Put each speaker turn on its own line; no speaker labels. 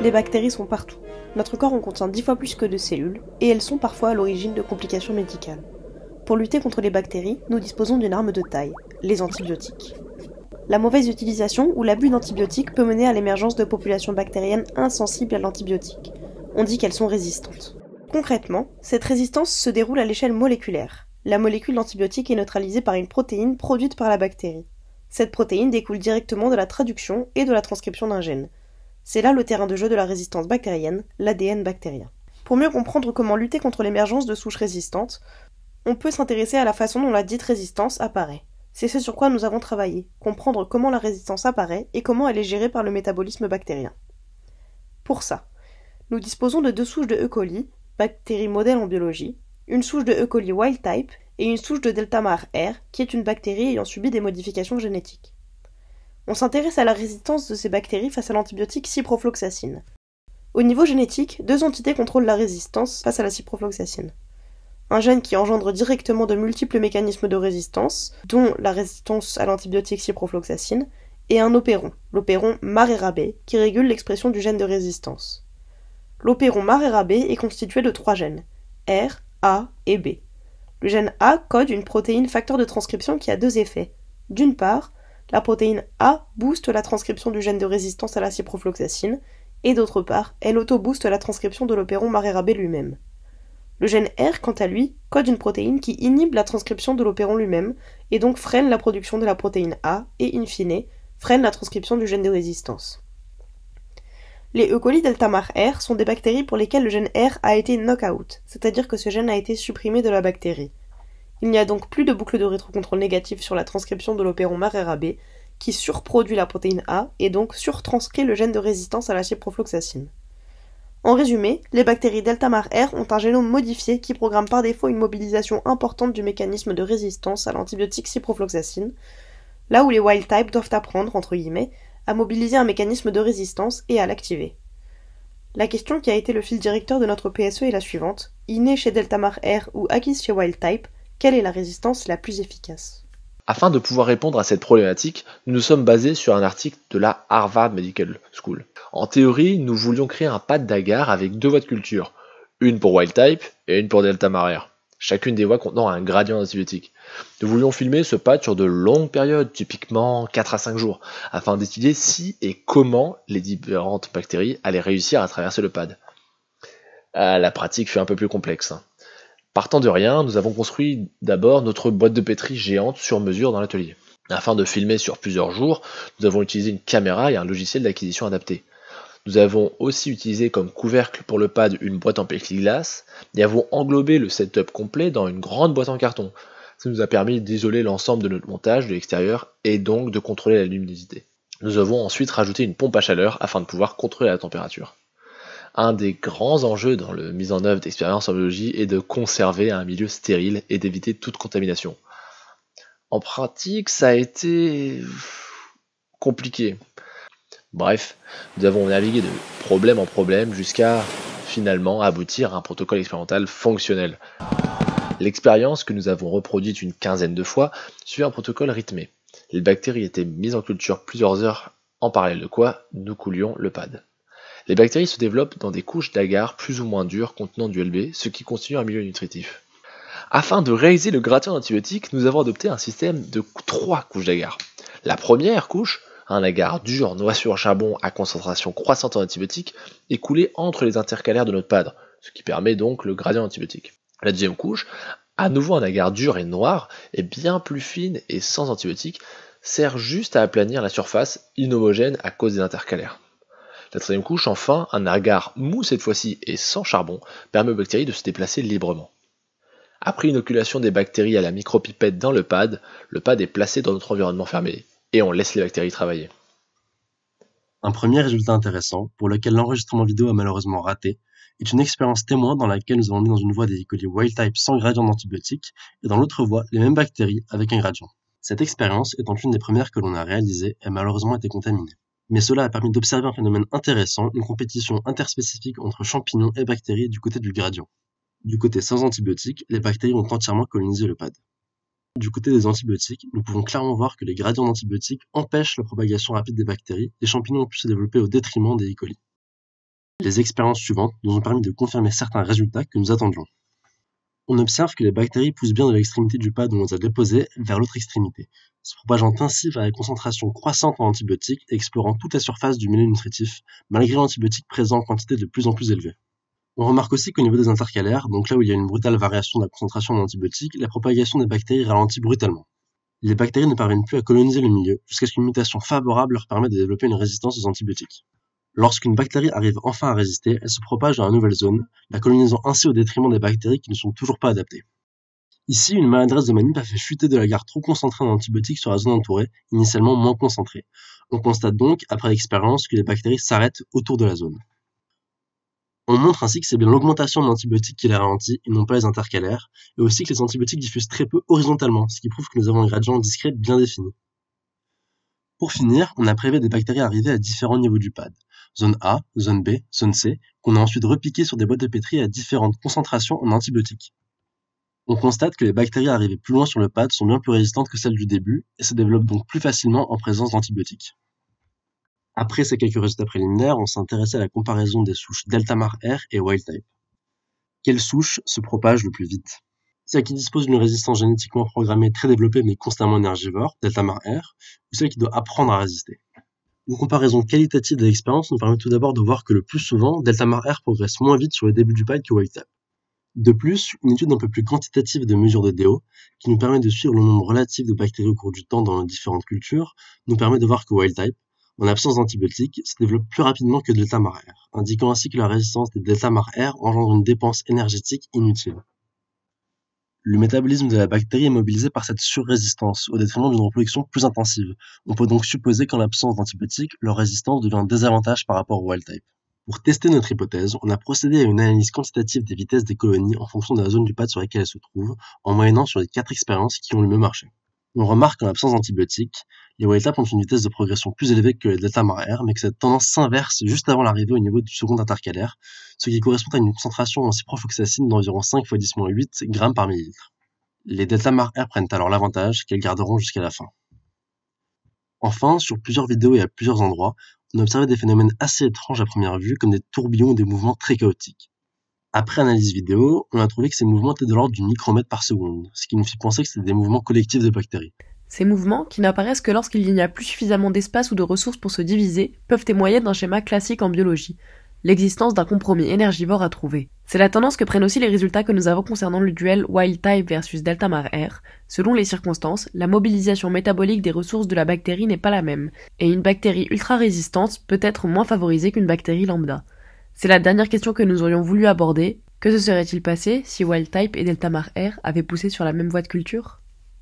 Les bactéries sont partout. Notre corps en contient 10 fois plus que de cellules, et elles sont parfois à l'origine de complications médicales. Pour lutter contre les bactéries, nous disposons d'une arme de taille, les antibiotiques. La mauvaise utilisation ou l'abus d'antibiotiques peut mener à l'émergence de populations bactériennes insensibles à l'antibiotique. On dit qu'elles sont résistantes. Concrètement, cette résistance se déroule à l'échelle moléculaire. La molécule d'antibiotique est neutralisée par une protéine produite par la bactérie. Cette protéine découle directement de la traduction et de la transcription d'un gène. C'est là le terrain de jeu de la résistance bactérienne, l'ADN bactérien. Pour mieux comprendre comment lutter contre l'émergence de souches résistantes, on peut s'intéresser à la façon dont la dite résistance apparaît. C'est ce sur quoi nous avons travaillé, comprendre comment la résistance apparaît et comment elle est gérée par le métabolisme bactérien. Pour ça, nous disposons de deux souches de E. coli, bactéries modèles en biologie, une souche de E. coli wild type et une souche de Deltamar R, qui est une bactérie ayant subi des modifications génétiques. On s'intéresse à la résistance de ces bactéries face à l'antibiotique ciprofloxacine. Au niveau génétique, deux entités contrôlent la résistance face à la ciprofloxacine. Un gène qui engendre directement de multiples mécanismes de résistance, dont la résistance à l'antibiotique ciprofloxacine, et un opéron, l'opéron MARERAB, qui régule l'expression du gène de résistance. L'opéron MARERAB est constitué de trois gènes, R, A et B. Le gène A code une protéine facteur de transcription qui a deux effets. D'une part, la protéine A booste la transcription du gène de résistance à la ciprofloxacine, et d'autre part, elle auto-booste la transcription de l'opéron MARERAB lui-même. Le gène R, quant à lui, code une protéine qui inhibe la transcription de l'opéron lui-même, et donc freine la production de la protéine A, et in fine, freine la transcription du gène de résistance. Les E. coli Deltamar R sont des bactéries pour lesquelles le gène R a été knock-out, c'est-à-dire que ce gène a été supprimé de la bactérie. Il n'y a donc plus de boucle de rétrocontrôle négatif sur la transcription de l'opéron MARERAB, qui surproduit la protéine A et donc surtranscrit le gène de résistance à la ciprofloxacine. En résumé, les bactéries Deltamar R ont un génome modifié qui programme par défaut une mobilisation importante du mécanisme de résistance à l'antibiotique ciprofloxacine, là où les wild type doivent apprendre, entre guillemets, à mobiliser un mécanisme de résistance et à l'activer. La question qui a été le fil directeur de notre PSE est la suivante. Inné chez Deltamar R ou acquise chez wild type, quelle est la résistance la plus efficace ?
Afin de pouvoir répondre à cette problématique, nous nous sommes basés sur un article de la Harvard Medical School. En théorie, nous voulions créer un pad d'agar avec deux voies de culture, une pour wild type et une pour Deltamar R, chacune des voies contenant un gradient d'antibiotique. Nous voulions filmer ce pad sur de longues périodes, typiquement 4 à 5 jours, afin d'étudier si et comment les différentes bactéries allaient réussir à traverser le pad. La pratique fut un peu plus complexe. Partant de rien, nous avons construit d'abord notre boîte de pétri géante sur mesure dans l'atelier. Afin de filmer sur plusieurs jours, nous avons utilisé une caméra et un logiciel d'acquisition adapté. Nous avons aussi utilisé comme couvercle pour le pad une boîte en plexiglas et avons englobé le setup complet dans une grande boîte en carton. Ça nous a permis d'isoler l'ensemble de notre montage de l'extérieur et donc de contrôler la luminosité. Nous avons ensuite rajouté une pompe à chaleur afin de pouvoir contrôler la température. Un des grands enjeux dans la mise en œuvre d'expériences en biologie est de conserver un milieu stérile et d'éviter toute contamination. En pratique, ça a été compliqué. Bref, nous avons navigué de problème en problème jusqu'à finalement aboutir à un protocole expérimental fonctionnel. L'expérience que nous avons reproduite une quinzaine de fois suit un protocole rythmé. Les bactéries étaient mises en culture plusieurs heures en parallèle de quoi nous coulions le pad. Les bactéries se développent dans des couches d'agar plus ou moins dures contenant du LB, ce qui constitue un milieu nutritif. Afin de réaliser le gradient d'antibiotiques, nous avons adopté un système de 3 couches d'agar. La première couche, un agar dur noissu au charbon à concentration croissante en antibiotiques, est coulé entre les intercalaires de notre pad, ce qui permet donc le gradient antibiotique. La deuxième couche, à nouveau un agar dur et noir, est bien plus fine et sans antibiotiques, sert juste à aplanir la surface inhomogène à cause des intercalaires. La troisième couche, enfin, un agar mou cette fois-ci et sans charbon, permet aux bactéries de se déplacer librement. Après inoculation des bactéries à la micropipette dans le pad est placé dans notre environnement fermé, et on laisse les bactéries travailler.
Un premier résultat intéressant, pour lequel l'enregistrement vidéo a malheureusement raté, est une expérience témoin dans laquelle nous avons mis dans une voie des E. coli wild type sans gradient d'antibiotiques, et dans l'autre voie les mêmes bactéries avec un gradient. Cette expérience, étant une des premières que l'on a réalisées, a malheureusement été contaminée. Mais cela a permis d'observer un phénomène intéressant, une compétition interspécifique entre champignons et bactéries du côté du gradient. Du côté sans antibiotiques, les bactéries ont entièrement colonisé le pad. Du côté des antibiotiques, nous pouvons clairement voir que les gradients d'antibiotiques empêchent la propagation rapide des bactéries, les champignons ont pu se développer au détriment des E. coli. Les expériences suivantes nous ont permis de confirmer certains résultats que nous attendions. On observe que les bactéries poussent bien de l'extrémité du pad où on les a déposées vers l'autre extrémité, se propageant ainsi vers la concentration croissante en antibiotiques et explorant toute la surface du milieu nutritif, malgré l'antibiotique présent en quantité de plus en plus élevée. On remarque aussi qu'au niveau des intercalaires, donc là où il y a une brutale variation de la concentration en antibiotiques, la propagation des bactéries ralentit brutalement. Les bactéries ne parviennent plus à coloniser le milieu, jusqu'à ce qu'une mutation favorable leur permette de développer une résistance aux antibiotiques. Lorsqu'une bactérie arrive enfin à résister, elle se propage dans la nouvelle zone, la colonisant ainsi au détriment des bactéries qui ne sont toujours pas adaptées. Ici, une maladresse de manip a fait chuter de l'agar trop concentré en antibiotiques sur la zone entourée, initialement moins concentrée. On constate donc, après l'expérience, que les bactéries s'arrêtent autour de la zone. On montre ainsi que c'est bien l'augmentation de l'antibiotique qui les ralentit, et non pas les intercalaires, et aussi que les antibiotiques diffusent très peu horizontalement, ce qui prouve que nous avons un gradient discret bien défini. Pour finir, on a prélevé des bactéries arrivées à différents niveaux du pad. Zone A, zone B, zone C, qu'on a ensuite repiquées sur des boîtes de pétri à différentes concentrations en antibiotiques. On constate que les bactéries arrivées plus loin sur le pad sont bien plus résistantes que celles du début, et se développent donc plus facilement en présence d'antibiotiques. Après ces quelques résultats préliminaires, on s'est intéressé à la comparaison des souches Deltamar R et Wild-type. Quelle souche se propage le plus vite? Celle qui dispose d'une résistance génétiquement programmée très développée mais constamment énergivore, Deltamar R, ou celle qui doit apprendre à résister. Une comparaison qualitative des expériences nous permet tout d'abord de voir que le plus souvent, Deltamar R progresse moins vite sur le début du pad que Wild-type. De plus, une étude un peu plus quantitative de mesure de DO, qui nous permet de suivre le nombre relatif de bactéries au cours du temps dans les différentes cultures, nous permet de voir que Wild-type, en absence d'antibiotiques, se développe plus rapidement que Deltamar R, indiquant ainsi que la résistance des Deltamar R engendre une dépense énergétique inutile. Le métabolisme de la bactérie est mobilisé par cette surrésistance, au détriment d'une reproduction plus intensive. On peut donc supposer qu'en l'absence d'antibiotiques, leur résistance devient un désavantage par rapport au wild-type. Pour tester notre hypothèse, on a procédé à une analyse quantitative des vitesses des colonies en fonction de la zone du pad sur laquelle elles se trouvent, en moyennant sur les 4 expériences qui ont le mieux marché. On remarque qu'en l'absence d'antibiotiques, les wild-type ont une vitesse de progression plus élevée que les Deltamar R, mais que cette tendance s'inverse juste avant l'arrivée au niveau du second intercalaire, ce qui correspond à une concentration en ciprofloxacine d'environ 5 × 10-8 grammes par millilitre. Les Deltamar R prennent alors l'avantage qu'elles garderont jusqu'à la fin. Enfin, sur plusieurs vidéos et à plusieurs endroits, on a observé des phénomènes assez étranges à première vue, comme des tourbillons ou des mouvements très chaotiques. Après analyse vidéo, on a trouvé que ces mouvements étaient de l'ordre du micromètre par seconde, ce qui nous fit penser que c'était des mouvements collectifs de bactéries.
Ces mouvements, qui n'apparaissent que lorsqu'il n'y a plus suffisamment d'espace ou de ressources pour se diviser, peuvent témoigner d'un schéma classique en biologie, l'existence d'un compromis énergivore à trouver. C'est la tendance que prennent aussi les résultats que nous avons concernant le duel Wild-type versus Deltamar R. Selon les circonstances, la mobilisation métabolique des ressources de la bactérie n'est pas la même, et une bactérie ultra-résistante peut être moins favorisée qu'une bactérie lambda. C'est la dernière question que nous aurions voulu aborder. Que se serait-il passé si Wild-type et Deltamar R avaient poussé sur la même voie de culture ?